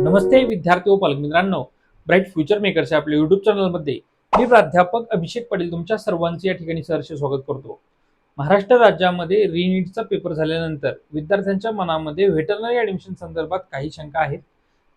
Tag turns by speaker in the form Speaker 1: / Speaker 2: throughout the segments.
Speaker 1: नमस्ते विद्यार्थी व पालक मित्रांनो, ब्राईट फ्युचर मेकर्स आपल्या युट्यूब चॅनलमध्ये मी प्राध्यापक अभिषेक पाटील तुमच्या सर्वांचे या ठिकाणी सहर्ष स्वागत करतो. महाराष्ट्र राज्यामध्ये रीनीटचा पेपर झाल्यानंतर विद्यार्थ्यांच्या मनामध्ये व्हेटरनरी ऍडमिशन संदर्भात काही शंका आहेत.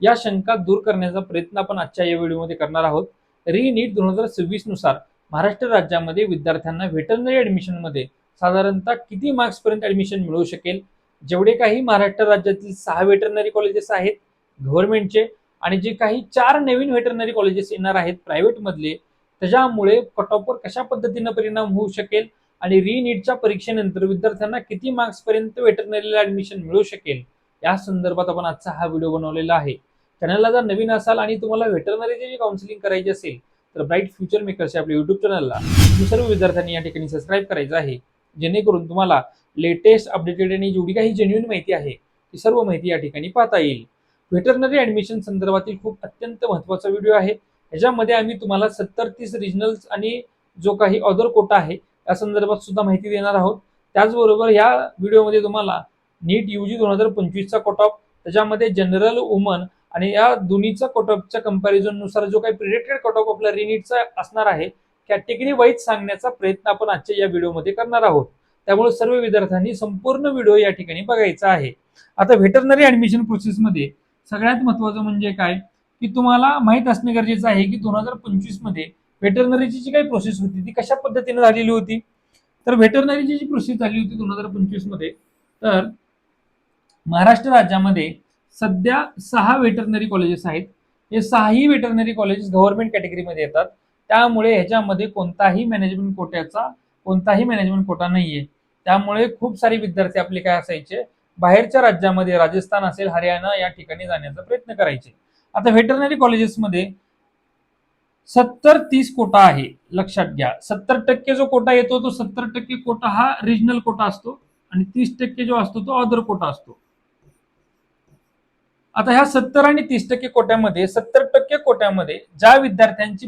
Speaker 1: या शंका दूर करण्याचा प्रयत्न आपण आजच्या या व्हिडिओमध्ये करणार आहोत. रीनीट 2026 नुसार महाराष्ट्र राज्यामध्ये विद्यार्थ्यांना व्हेटरनरी ऍडमिशन मध्ये साधारणतः किती मार्क्स पर्यंत ऍडमिशन मिळू शकेल, जेवढे काही महाराष्ट्र राज्यातील 6 व्हेटरनरी कॉलेजेस आहेत गव्हर्नमेंटचे आणि जे काही 4 नवीन व्हेटरनरी कॉलेजेस येणार आहेत प्रायव्हेट मधले, त्याच्यामुळे कट ऑफवर कशा पद्धतीने परिणाम होऊ शकेल आणि रीनीटच्या परीक्षेनंतर विद्यार्थ्यांना किती मार्क्स पर्यंत व्हेटरनरीला ऍडमिशन मिळू शकेल या संदर्भात आपण आजचा हा व्हिडिओ बनवलेला आहे. चॅनलला जर नवीन असाल आणि तुम्हाला व्हेटरनरीची जी काउन्सिलिंग करायची असेल तर ब्राईट फ्युचर मेकर्स आपल्या युट्यूब चॅनलला सर्व विद्यार्थ्यांनी या ठिकाणी सबस्क्राईब करायचं आहे, जेणेकरून तुम्हाला लेटेस्ट अपडेटेड आणि जेवढी काही जेन्युइन माहिती आहे ती सर्व माहिती या ठिकाणी पाहता येईल. व्हेटरनरी ऍडमिशन संदर्भातील खूप अत्यंत महत्त्वाचा व्हिडिओ आहे. याच्यामध्ये आम्ही तुम्हाला 70-30 रिजनल्स आणि जो काही अदर कोटा आहे या संदर्भात सुद्धा माहिती देणार आहोत. त्याचबरोबर या व्हिडिओमध्ये तुम्हाला नीट यूजी 2025 चा कट ऑफ, त्याच्यामध्ये जनरल वुमन आणि या दोन्हीचा कट ऑफच्या कंपॅरिझन नुसार जो काही प्रिडिक्टेड कट ऑफ आपला रीनीटचा असणार आहे कॅटेगरी वाईज सांगण्याचा प्रयत्न आपण आजच्या या व्हिडिओमध्ये करणार आहोत. त्यामुळे सर्व विद्यार्थ्यांनी संपूर्ण व्हिडिओ या ठिकाणी बघायचा आहे. आता व्हेटरनरी ऍडमिशन प्रोसेसमध्ये सगळ्यात महत्त्वाचं म्हणजे काय की तुम्हाला माहित असणे गरजेचं आहे की 2025 मध्ये व्हेटरनरीची जी काही प्रोसेस होती ती कशा पद्धतीने झालेली होती. तर व्हेटरनरीची जी प्रोसेस झाली होती 2025 मध्ये, तर महाराष्ट्र राज्यामध्ये सध्या 6 व्हेटरनरी कॉलेजेस आहेत. हे 6ही व्हेटरनरी कॉलेजेस गव्हर्नमेंट कॅटेगरीमध्ये येतात. त्यामुळे ह्याच्यामध्ये कोणताही मॅनेजमेंट कोटा नाहीये. त्यामुळे खूप सारे विद्यार्थी आपले काय असायचे, बाहेरच्या राज्यामध्ये राजस्थान असेल, हरियाणा या ठिकाणी जाण्याचा प्रयत्न करायचे. आता व्हेटरनरी कॉलेजेसमध्ये 70-30 कोटा आहे. लक्षात घ्या, 70% जो कोटा येतो तो 70% कोटा हा रिजनल कोटा असतो आणि 30% जो असतो तो अदर कोटा असतो. आता ह्या 70 आणि 30% कोट्यामध्ये 70% कोट्यामध्ये ज्या विद्यार्थ्यांची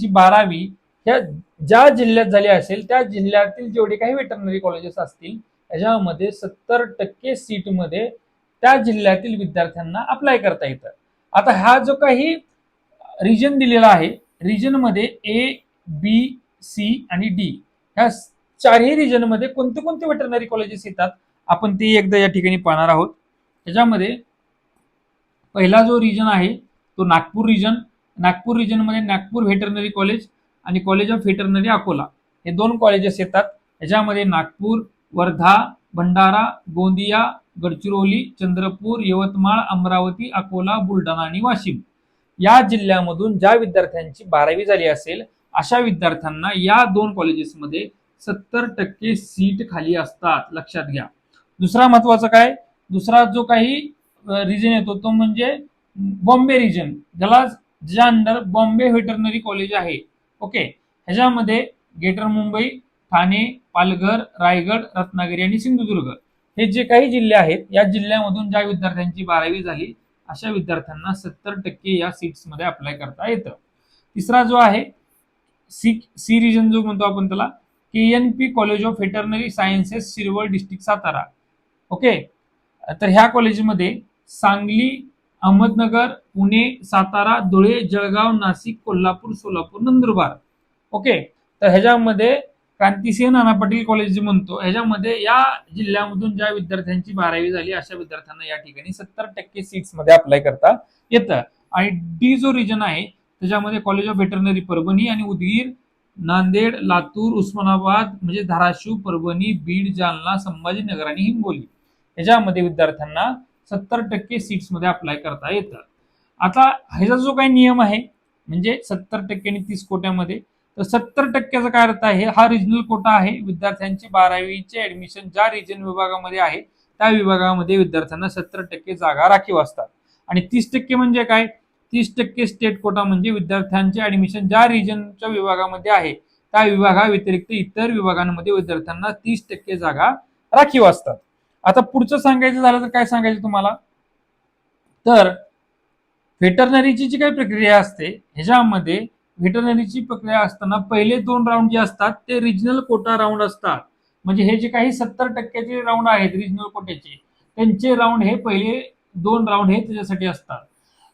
Speaker 1: 12वी ह्या ज्या जिल्ह्यात झाली असेल त्या जिल्ह्यातील जेवढे काही व्हेटरनरी कॉलेजेस असतील त्याच्यामध्ये 70% सीटमध्ये त्या जिल्ह्यातील विद्यार्थ्यांना अप्लाय करता येतं. आता हा जो काही रिजन दिलेला आहे, रिजन मध्ये ए, बी, सी आणि डी ह्या 4ही रिजन मध्ये कोणते कोणते व्हेटरनरी कॉलेजेस येतात आपण ते एकदा या ठिकाणी पाहणार आहोत. त्याच्यामध्ये पहिला जो रिजन आहे तो नागपूर रिजन. नागपूर रिजन मध्ये नागपूर व्हेटरनरी कॉलेज आणि कॉलेज ऑफ व्हेटरनरी अकोला हे 2 कॉलेजेस येतात. याच्यामध्ये नागपूर, वर्धा, भंडारा, गोंदिया, गडचिरोली, चंद्रपूर, यवतमाळ, अमरावती, अकोला, बुलढाणा आणि वाशिम या जिल्ह्यामधून ज्या विद्यार्थ्यांची 12वी झाली असेल अशा विद्यार्थ्यांना या 2 कॉलेजेसमध्ये 70% सीट खाली असतात. लक्षात घ्या. दुसरा महत्वाचा काय, दुसरा जो काही रिजन येतो तो म्हणजे बॉम्बे रिजन, ज्या अंडर बॉम्बे व्हेटरनरी कॉलेज आहे. ओके, ह्याच्यामध्ये ग्रेटर मुंबई, ठाणे, पालघर, रायगड, रत्नागिरी आणि सिंधुदुर्ग हे जे काही जिल्हे आहेत या जिल्ह्यामधून ज्या विद्यार्थ्यांची 12वी झाली अशा विद्यार्थ्यांना 70% या सीट्स मध्ये अप्लाय करता येतं. तिसरा जो आहे सी रिजन जो म्हणतो आपण त्याला, KNP college of veterinary sciences, Shirwal, district Satara. Okay, तर ह्या कॉलेजमध्ये सांगली, अहमदनगर, पुणे, सातारा, धुळे, जळगाव, नाशिक, कोल्हापूर, सोलापूर, नंदुरबार. ओके, तर ह्याच्यामध्ये क्रांतिसिंह नाना पाटील कॉलेज जे म्हणतो ह्याच्यामध्ये या जिल्ह्यामधून ज्या विद्यार्थ्यांची 12वी झाली अशा विद्यार्थ्यांना या ठिकाणी 70% सीट्स मध्ये अप्लाय करता येतं. आणि डी जो रिजन आहे त्याच्यामध्ये कॉलेज ऑफ व्हेटरनरी परभणी आणि उदगीर, नांदेड, लातूर, उस्मानाबाद म्हणजे धाराशिव, परभणी, बीड, जालना, संभाजीनगर आणि हिंगोली ह्याच्यामध्ये विद्यार्थ्यांना 70% सीट्स मध्ये अप्लाय करता येतं. आता ह्याचा जो काही नियम आहे म्हणजे 70% आणि 30 कोट्यामध्ये, तर 70%चा काय अर्थ आहे, हा रिजनल कोटा आहे. विद्यार्थ्यांची 12वीचे ऍडमिशन ज्या रिजन विभागामध्ये आहे त्या विभागामध्ये विद्यार्थ्यांना 70% जागा राखीव असतात. आणि 30% म्हणजे काय, 30% स्टेट कोटा म्हणजे विद्यार्थ्यांचे ऍडमिशन ज्या रिजनच्या विभागामध्ये आहे त्या विभागाव्यतिरिक्त इतर विभागांमध्ये विद्यार्थ्यांना 30% जागा राखीव असतात. आता पुढचं सांगायचं झालं तर काय सांगायचं तुम्हाला, तर व्हेटरनरीची जी काही प्रक्रिया असते ह्याच्यामध्ये व्हेटरनरीची प्रक्रिया असताना पहिले 2 राऊंड जे असतात ते रिजनल कोटा राऊंड असतात. म्हणजे हे जे काही 70%चे राऊंड आहेत रिजनल कोट्याचे त्यांचे राऊंड हे पहिले 2 राऊंड हे त्याच्यासाठी असतात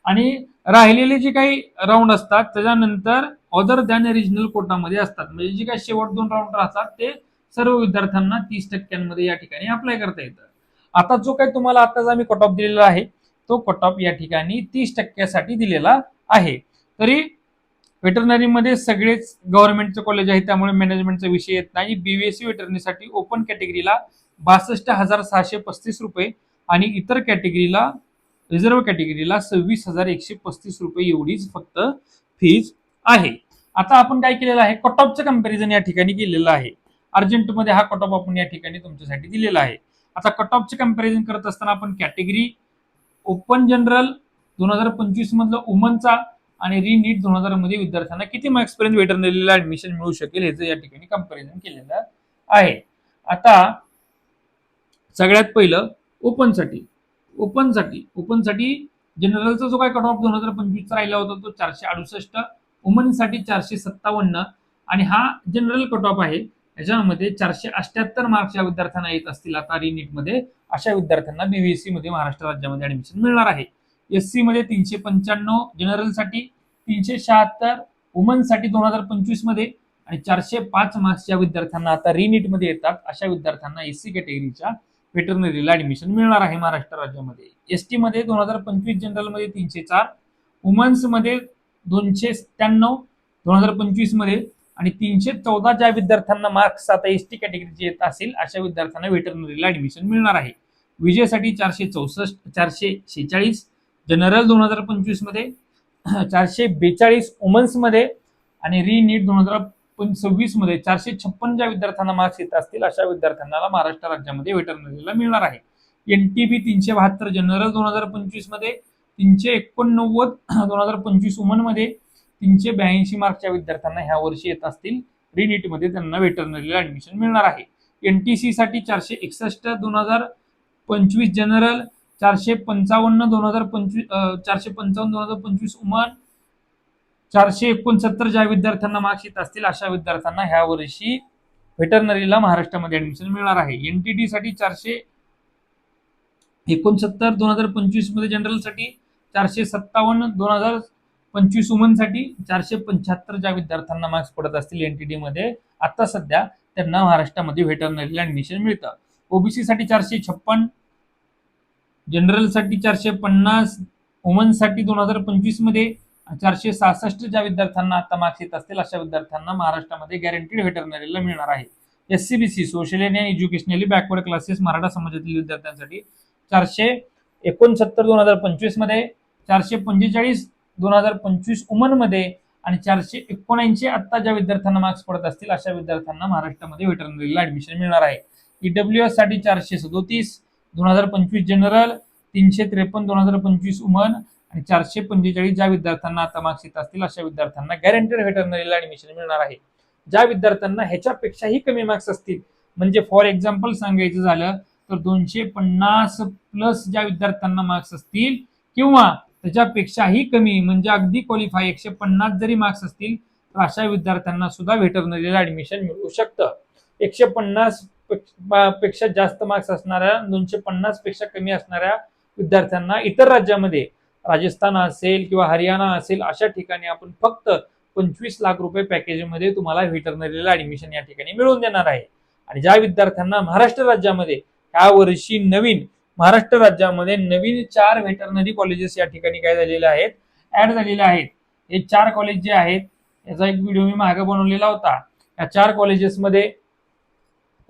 Speaker 1: आणि राहिलेले जे काही राऊंड असतात त्याच्यानंतर अदर दॅन रिजनल कोटामध्ये असतात. म्हणजे जे काही शेवट 2 राऊंड राहतात ते सर्व विद्यार्थ्यांना 30% या ठिकाणी अप्लाय करता येतं. आता जो काही तुम्हाला आताच आम्ही कट ऑफ दिलेला आहे तो कट ऑफ या ठिकाणी 30% दिलेला आहे. तरी वेटरनरीमध्ये सगळेच गव्हर्नमेंटचे कॉलेज आहे त्यामुळे मॅनेजमेंटचा विषय येत नाही. बीवीएससी वेटरनरीसाठी ओपन कॅटेगरीला 62,635 रुपये आणि इतर कॅटेगरीला रिझर्व्ह कॅटेगरीला 26,135 रुपये एवढीच फक्त फीज आहे. आता आपण काय केलेलं आहे, कट ऑफचं कंपॅरिझन या ठिकाणी केलेलं आहे. अर्जंटमध्ये हा कट ऑफ आपण या ठिकाणी तुमच्यासाठी दिलेला आहे. आता कट ऑफचे कंपॅरिझन करत असताना आपण कॅटेगरी ओपन जनरल 2025 मधलं वुमनचा आणि रीनीट 2000 मध्ये विद्यार्थ्यांना किती मार्क्स पर्यंत वेटरनरीला ऍडमिशन मिळू शकेल याचं या ठिकाणी कंपॅरिझन केलेलं आहे. आता सगळ्यात पहिलं ओपनसाठी जनरलचा जो काय कट ऑफ 2025 राहिला होता तो 468, वुमनसाठी 457 आणि हा जनरल कट ऑफ आहे. याच्यामध्ये 478 मार्क्स या विद्यार्थ्यांना येत असतील आता रिनीट मध्ये, अशा विद्यार्थ्यांना बीव्हीएससी मध्ये महाराष्ट्र राज्यामध्ये ऍडमिशन मिळणार आहे. एससी मध्ये 395, जनरलसाठी 376, वुमनसाठी 2025 मध्ये आणि 405 मार्क्स या विद्यार्थ्यांना आता रिनीट मध्ये येतात अशा विद्यार्थ्यांना एससी कॅटेगरीच्या वेटरनरीला ऍडमिशन मिळणार आहे महाराष्ट्र राज्यामध्ये. एसटी मध्ये 2025 जनरल मध्ये 304, वुमन्स मध्ये 297 2025 मध्ये आणि 314 ज्या विद्यार्थ्यांना मार्क्स आता एसटी कॅटेगरीचे येत असेल अशा विद्यार्थ्यांना वेटरनरीला ऍडमिशन मिळणार आहे. विजयसाठी 446 जनरल 2025 मध्ये 442 वुमन्स मध्ये आणि रीनीट 2026 मध्ये 456 ज्या विद्यार्थ्यांना मार्क्स येत असतील अशा विद्यार्थ्यांना महाराष्ट्र राज्यामध्ये वेटरनरीला मिळणार आहे. एनटीबी 372 जनरल 2025 मध्ये, 389 2025 वुमन मध्ये, 382 मार्क्सच्या विद्यार्थ्यांना ह्या वर्षी येत असतील रिनीट मध्ये त्यांना वेटरनरीला ऍडमिशन मिळणार आहे. एनटीसी साठी 461 2025 जनरल, 455 2025 वुमन, 469 ज्या विद्यार्थ्यांना मार्क्स येत असतील अशा विद्यार्थ्यांना ह्या वर्षी वेटरनरीला महाराष्ट्रामध्ये ऍडमिशन मिळणार आहे. एनटीटी साठी 469 2025 मध्ये जनरलसाठी, 457 2025 वुमन साठी, 475 ज्या विद्यार्थ्यांना मार्क्स पडत असतील एनटीटी मध्ये आता सध्या त्यांना महाराष्ट्रामध्ये वेटरनरीला ऍडमिशन मिळतं. ओबीसी साठी 456, जनरल साठी 450, वुमन साठी 2025 मध्ये 466 ज्या विद्यार्थ्यांना आता मार्क्स येत असतील अशा विद्यार्थ्यांना महाराष्ट्रामध्ये गॅरंटीड वेटरनरीला मिळणार आहे. एससीबीसी सोशली आणि एज्युकेशनली बॅकवर्ड क्लासेस मराठा समाजातील विद्यार्थ्यांसाठी 469 2025 मध्ये, 445 2025 वुमन मध्ये आणि 479 आता ज्या विद्यार्थ्यांना मार्क्स पडत असतील अशा विद्यार्थ्यांना महाराष्ट्रामध्ये वेटरनरीला ऍडमिशन मिळणार आहे. ईडब्ल्यूएस साठी 437 2025 जनरल, 353 2025 वुमन आणि 445 ज्या विद्यार्थ्यांना आता मार्क्स येत असतील अशा विद्यार्थ्यांना गॅरंटेड वेटरनरीला ऍडमिशन मिळणार आहे. ज्या विद्यार्थ्यांना ह्याच्यापेक्षाही कमी मार्क्स असतील, म्हणजे फॉर एक्झाम्पल सांगायचं झालं तर 250 प्लस ज्या विद्यार्थ्यांना मार्क्स असतील किंवा त्याच्यापेक्षाही कमी म्हणजे अगदी क्वालिफाय 150 जरी मार्क्स असतील तर अशा विद्यार्थ्यांना सुद्धा वेटरनरीला ऍडमिशन मिळू शकतं. 150 पेक्षा जास्त मार्क्स असणाऱ्या, 250 पेक्षा कमी असणाऱ्या विद्यार्थ्यांना इतर राज्यामध्ये, राजस्थान असेल किंवा हरियाणा असेल अशा ठिकाणी आपण फक्त 25 लाख रुपये पॅकेजमध्ये तुम्हाला वेटरनरीला ऍडमिशन या ठिकाणी मिळवून देणार आहे. आणि ज्या विद्यार्थ्यांना महाराष्ट्र राज्यामध्ये ह्या वर्षी महाराष्ट्र राज्यामध्ये नवीन 4 वेटरनरी कॉलेजेस या ठिकाणी काय झालेले आहेत, ऍड झालेले आहेत. हे 4 कॉलेज जे आहेत याचा एक व्हिडिओ मी मागे बनवलेला होता. या 4 कॉलेजेसमध्ये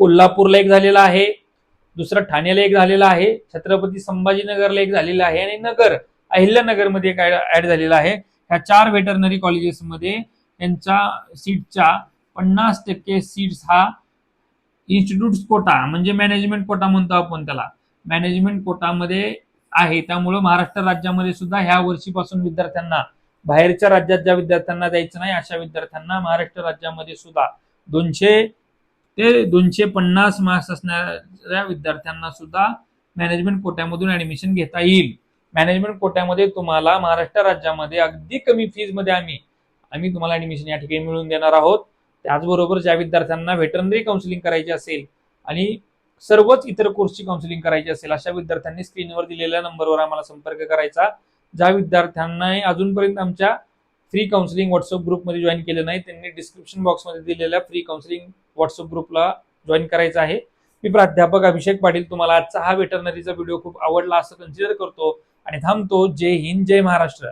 Speaker 1: कोल्हापूरला एक झालेला आहे, दुसरं ठाण्याला एक झालेला आहे, छत्रपती संभाजीनगरला एक झालेला आहे आणि अहिल्यानगर मध्ये एक ऍड झालेला आहे. ह्या 4 वेटरनरी कॉलेजेसमध्ये त्यांच्या सीटच्या 50% सीट्स हा इन्स्टिट्यूट कोटा म्हणजे मॅनेजमेंट कोटा म्हणतो आपण त्याला, मॅनेजमेंट कोटामध्ये आहे. त्यामुळे महाराष्ट्र राज्यामध्ये सुद्धा ह्या वर्षीपासून विद्यार्थ्यांना बाहेरच्या राज्यात ज्या विद्यार्थ्यांना जायचं नाही अशा विद्यार्थ्यांना महाराष्ट्र राज्यामध्ये सुद्धा 200 ते 250 मार्क्स असणाऱ्या विद्यार्थ्यांना सुद्धा मॅनेजमेंट कोट्यामधून ऍडमिशन घेता येईल. मॅनेजमेंट कोट्यामध्ये तुम्हाला महाराष्ट्र राज्यामध्ये अगदी कमी फीज मध्ये आम्ही तुम्हाला ऍडमिशन या ठिकाणी मिळवून देणार आहोत. त्याचबरोबर ज्या विद्यार्थ्यांना वेटरनरी काउन्सिलिंग करायची असेल आणि सर्वच इतर कोर्सची काउन्सिलिंग करायची असेल अशा विद्यार्थ्यांनी स्क्रीनवर दिलेल्या नंबरवर आम्हाला संपर्क करायचा. ज्या विद्यार्थ्यांना अजूनपर्यंत आमच्या फ्री काउन्सिलिंग व्हॉट्सअप ग्रुपमध्ये जॉईन केलं नाही त्यांनी डिस्क्रिप्शन बॉक्समध्ये दिलेल्या फ्री काउन्सिलिंग व्हॉट्सअप ग्रुपला जॉईन करायचं आहे. मी प्राध्यापक अभिषेक पाटील तुम्हाला आजचा हा वेटरनरीचा व्हिडिओ खूप आवडला असं कन्सिडर करतो आणि थांबतो. जय हिंद, जय महाराष्ट्र.